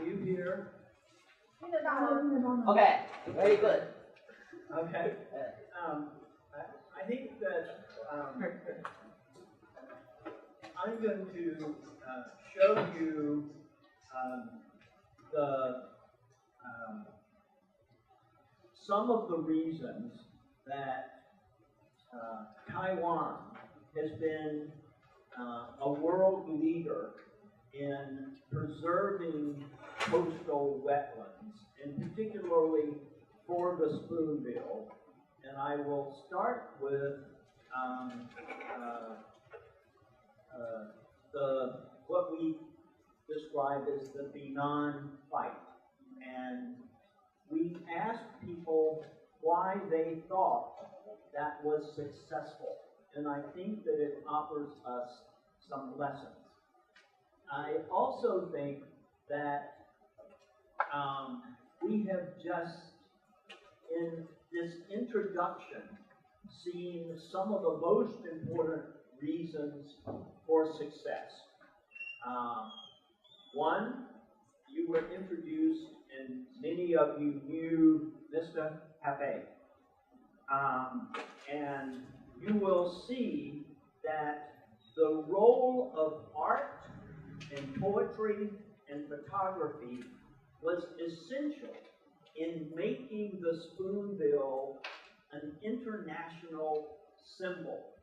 you hear? Okay, very good. Okay. I think that I'm going to show you some of the reasons that Taiwan has been a world leader in preserving coastal wetlands, and particularly for the spoonbill. And I will start with what we describe as the Binan fight. And we asked people why they thought that was successful. And I think that it offers us some lessons. I also think that we have just, in this introduction, seen some of the most important reasons for success. One, you were introduced, and many of you knew Mr. Hape. And you will see that the role of art and poetry and photography was essential in making the spoonbill an international symbol.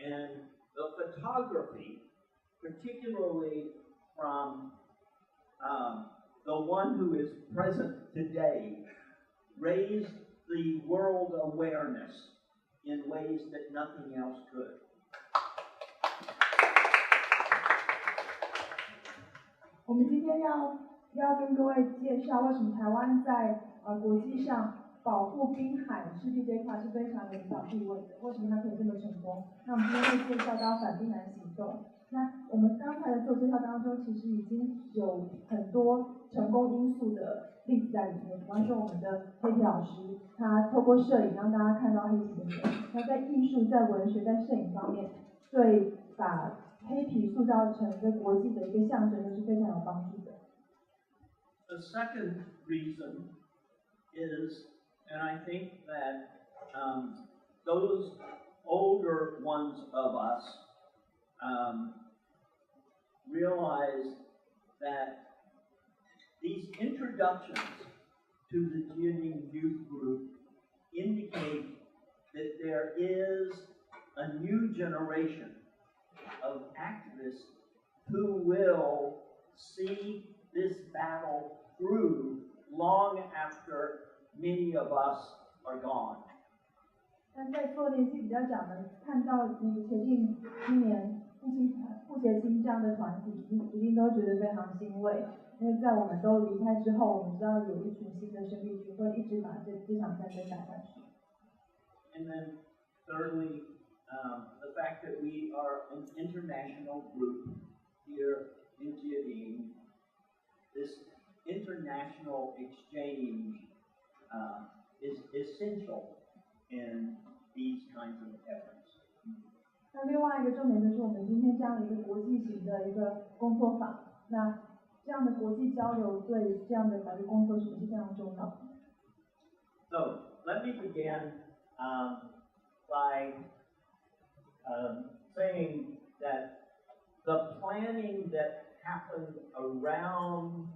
And the photography, particularly from the one who is present today, raised the world awareness in ways that nothing else could. 我们今天要跟各位介绍为什么台湾在国际上保护滨海湿地这一块是非常有领导地位的，为什么它可以这么成功？那我们今天会介绍到反滨南行动。那我们刚才的自我介绍当中，其实已经有很多成功因素的例子在里面。比方说我们的黑皮老师，他透过摄影让大家看到黑皮的人，他在艺术、在文学、在摄影方面，对把黑皮塑造成一个国际的一个象征，是非常有帮助的。The second reason is, and I think that those older ones of us realize that these introductions to the Jianing youth group indicate that there is a new generation of activists who will see this battle through long after many of us are gone. 但在做年纪比较长的，看到那个前进今年复协青这样的团体，一定都觉得非常欣慰，因为在我们都离开之后，我们知道有一群新的生力军会一直把这场战争打下去。And then thirdly, the fact that we are an international group here in Jianing, this international exchange is essential in these kinds of efforts. 那另外一个重点就是我们今天这样的一个国际型的一个工作坊，那这样的国际交流对这样的保育工作是非常重要的。So let me begin by saying that the planning that happened around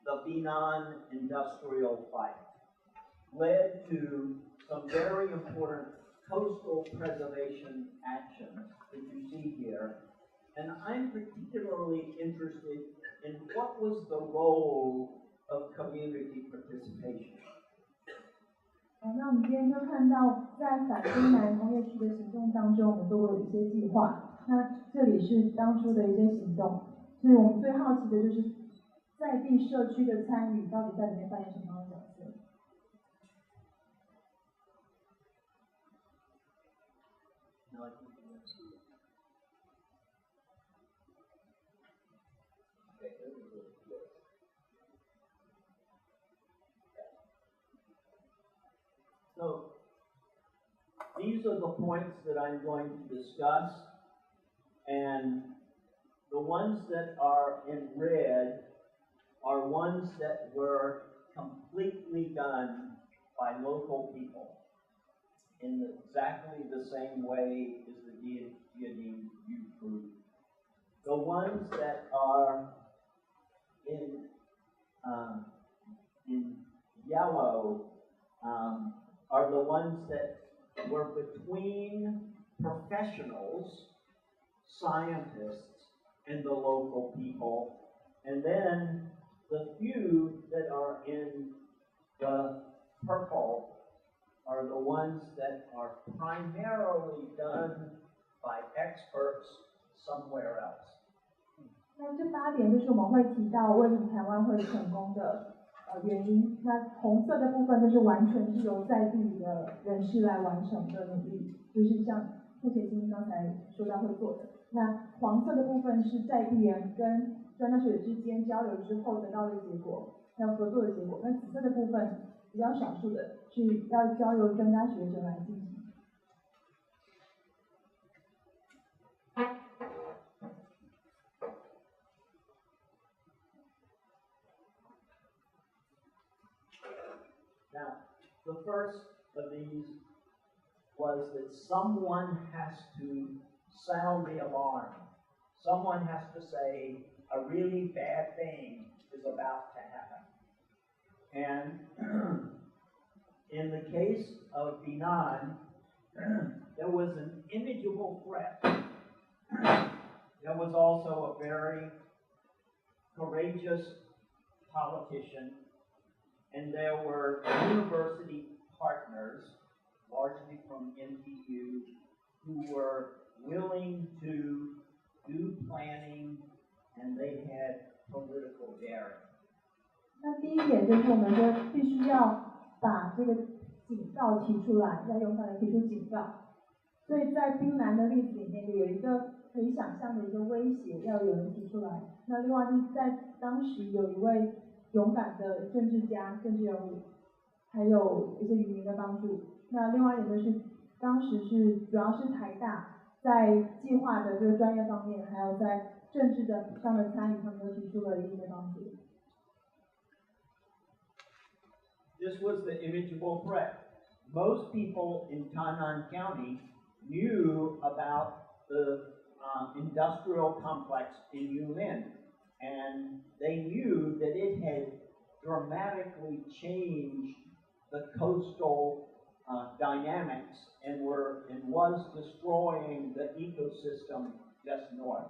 the Binan industrial fight led to some very important coastal preservation actions that you see here. And I'm particularly interested in what was the role of community participation. 那我们今天就看到，在反滨南工业区的行动当中，我们都会有一些计划。那这里是当初的一些行动，所以我们最好奇的就是在地社区的参与，到底在里面扮演什么样的角色？ So these are the points that I'm going to discuss, and the ones that are in red are ones that were completely done by local people in exactly the same way as the Diadem you proved. The ones that are in yellow are the ones that were between professionals, scientists, and the local people. And then the few that are in the purple are the ones that are primarily done by experts somewhere else. 那这8点就是我们会提到为什么台湾会成功的原因。那红色的部分就是完全是由在地的人士来完成的努力，就是像傅前清刚才说到会做的。那黄色的部分是在地人跟专家学者之间交流之后得到的结果，还有合作的结果。那紫色的部分比较少数的是要交由专家学者来进行。Now, the first of these was that someone has to sound the alarm. Someone has to say a really bad thing is about to happen. And in the case of Binan, there was an imageable threat. There was also a very courageous politician, and there were university partners, largely from NTU, who were willing to do planning, and they had political daring. 那第一点就是我们说必须要把这个警告提出来，要勇敢的提出警告。所以在冰南的例子里面，有一个可以想象的一个威胁，要有人提出来。那另外就是在当时有一位勇敢的政治家、政治人物，还有一些渔民的帮助。那另外一点就是当时是主要是台大在计划的这个专业方面，还有在政治的上的参与，他们都提出了一定的帮助。This was the imageable threat. Most people in Tanan County knew about the industrial complex in Yulin, and they knew that it had dramatically changed the coastal dynamics and was destroying the ecosystem just north.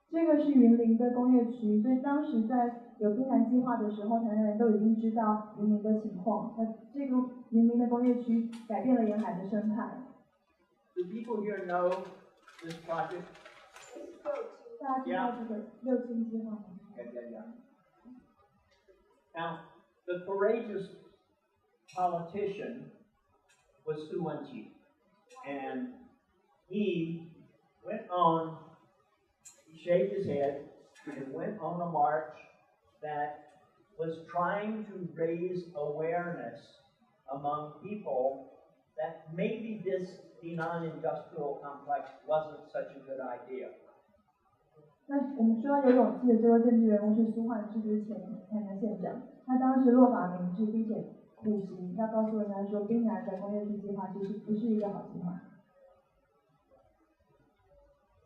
这个是云林的工业区，所以当时在有冰南计划的时候，台南人都已经知道云林的情况。那这个云林的工业区改变了沿海的生态。Do people here know this project? 大家知道这个6轻计划吗？ Yeah. Now, the courageous politician was Su Wen-chi, and he went on. He shaved his head and went on a march that was trying to raise awareness among people that maybe this non-industrial complex wasn't such a good idea. 那我们说有勇气的这位政治人物是苏焕智，就是前台南县长。他当时落法明志，并且苦行，要告诉人家说，冰南的工业区计划其实不是一个好计划。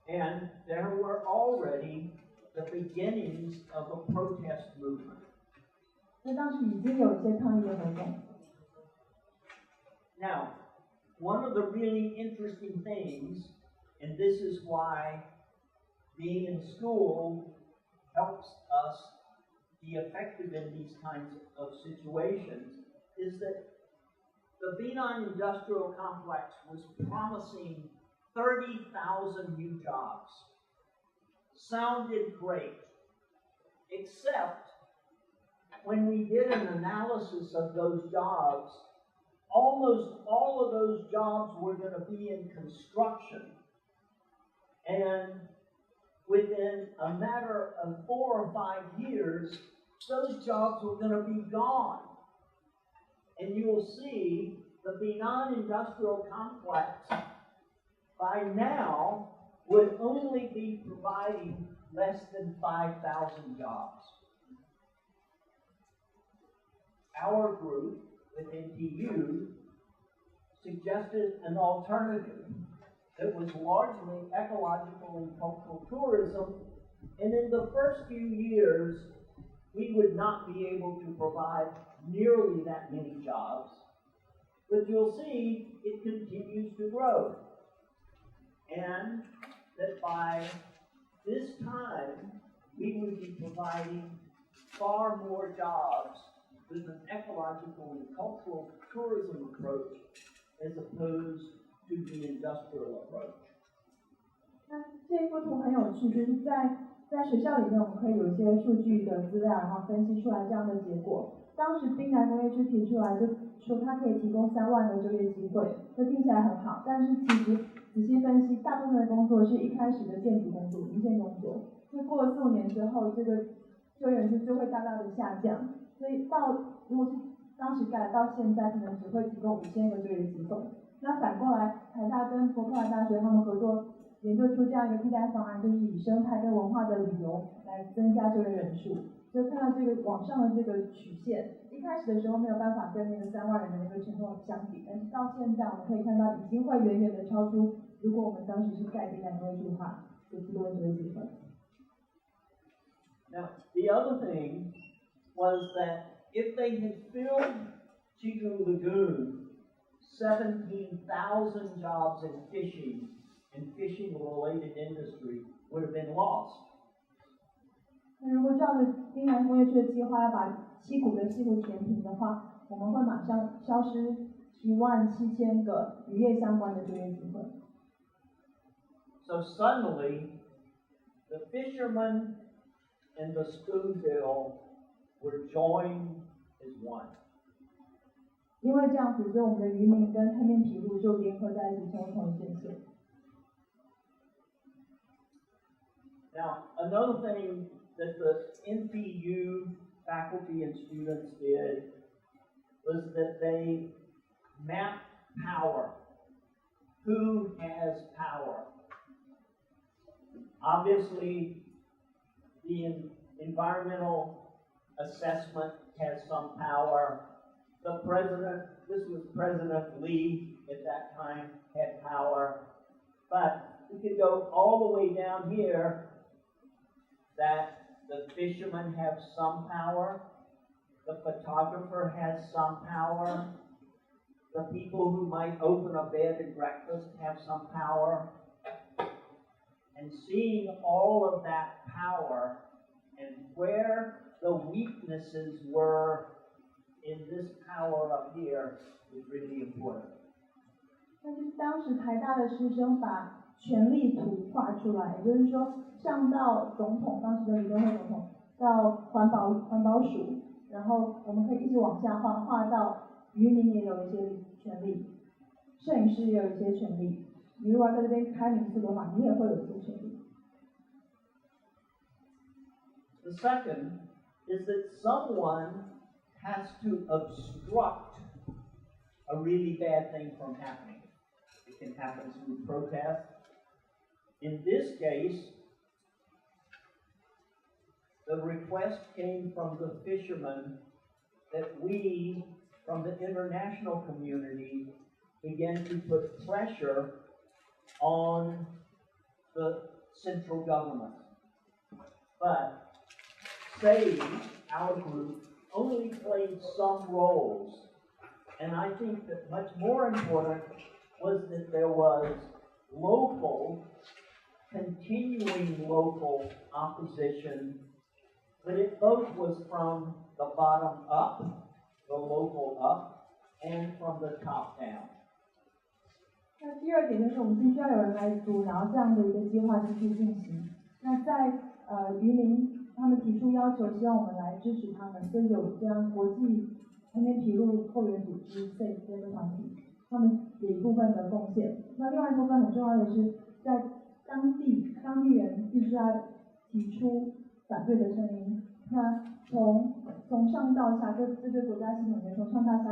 And there were already the beginnings of a protest movement. 那当时已经有一些抗议的活动。Now, one of the really interesting things, and this is why being in school helps us be effective in these kinds of situations, is that the Binan Industrial Complex was promising 30,000 new jobs. Sounded great, except when we did an analysis of those jobs, almost all of those jobs were going to be in construction. And within a matter of 4 or 5 years, those jobs were going to be gone. And you will see the Binan Industrial Complex by now would only be providing less than 5,000 jobs. our group within TU suggested an alternative that was largely ecological and cultural tourism, and in the first few years, we would not be able to provide nearly that many jobs, but you'll see it continues to grow. And that by this time, we would be providing far more jobs with an ecological and cultural tourism approach as opposed to the industrial approach. 那这幅图很有趣，就是在学校里面，我们可以有一些数据的资料，然后分析出来这样的结果。当时滨南工业区提出来，就说它可以提供3万个就业机会，这听起来很好，但是其实仔细分析，大部分的工作是一开始的建筑工作、一线工作，就过了4、5年之后，这个就业人数就会大大的下降。所以如果是当时盖到现在，可能只会提供5000个就业机会。那反过来，台大跟伯克莱大学他们合作研究出这样一个替代方案，就是以生态跟文化的旅游来增加就业人数。就看到这个往上的这个曲线，一开始的时候没有办法跟那个3万人的那个承诺相比，但是到现在我们可以看到已经会远远的超出，如果我们当时是盖滨南工业区的话，有提供的就业机会。Now, the other thing was that if they had filled Chigu Lagoon, 17,000 jobs in fishing and fishing-related industry would have been lost. 那如果照着滨南工业区的计划要把溪谷填平的话，我们会马上消失17000个渔业相关的就业机会。So suddenly, the fishermen and the Spoonbill were joined as one. 因为这样子，所以我们的渔民跟黑面琵鹭就联合在一起，成为同一阵线。Now, another thing that the NPU faculty and students did was that they mapped power. Who has power? Obviously, the environmental assessment has some power. The president, this was President Lee at that time, had power. But we could go all the way down here that the fishermen have some power, the photographer has some power, the people who might open a bed and breakfast have some power. And seeing all of that power and where the weaknesses were in this power up here is really important. 但是当时台大的师生把权力图画出来，也就是说上到总统，当时的李登辉总统，到环保署，然后我们可以一直往下画到渔民也有一些权利，摄影师也有一些权利。你如果要在这边开民宿的话，你也会有一些权利。The second is that someone has to obstruct a really bad thing from happening. It can happen through protest. In this case, the request came from the fishermen that we, from the international community, began to put pressure on the central government. But SAVE, our group, only played some roles. And I think that much more important was that there was local, continuing local opposition, but it both was from the bottom up, the local up, and from the top down. 那第二点就是我们必须要有人来阻挠这样的一个计划继续进行。那在渔民他们提出要求，希望我们来支持他们，所以有这样国际黑面琵鹭后援组织 SAVE 这个团体，他们有一部分的贡献。那另外一部分很重要的是，在当地人必须要提出反对的声音。那从上到下，这个国家系统里面从上到下。